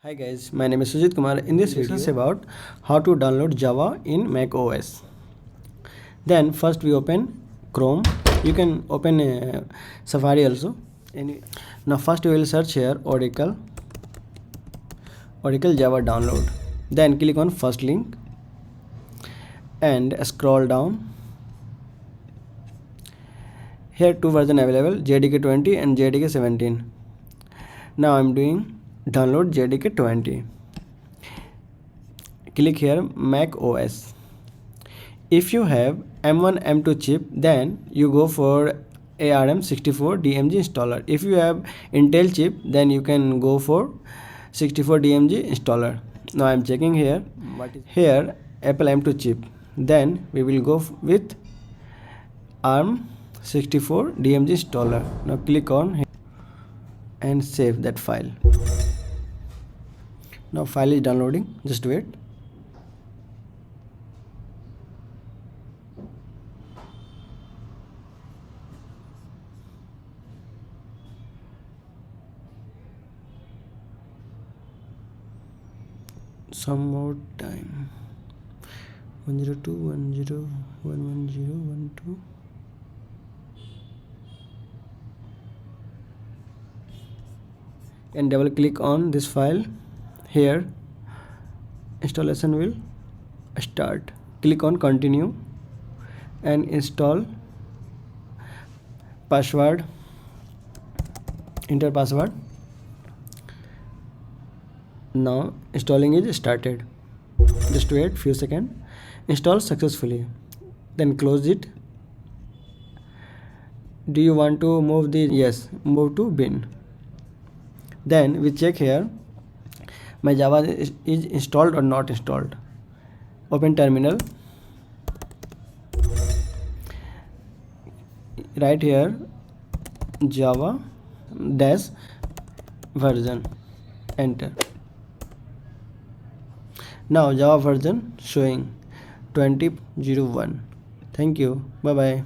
Hi guys, my name is Sujit Kumar. In this video is about how to download Java in macOS. Then first we open Chrome. You can open Safari also. Now first we will search here Oracle Java download. Then click on first link and scroll down. Here two versions available, JDK 20 and JDK 17. Now I am doing download JDK 20. Click here Mac OS. If you have M1 M2 chip, then you go for ARM64 DMG installer. If you have Intel chip, then you can go for 64 DMG installer. Now I am checking here. Here Apple M2 chip. Then we will go with ARM64 DMG installer. Now click on here and save that file. Now file is downloading, just wait. Some more time. 102.101.10.1.2. And double click on this file. Here installation will start. Click on continue and install password. Enter password. Now installing is started. Just wait few seconds. Install successfully. Then close it. Do you want to move the yes, move to bin. Then we check here my Java is installed or not installed. Open terminal. Right here Java dash version. Enter. Now Java version showing 20.01. Thank you. Bye bye.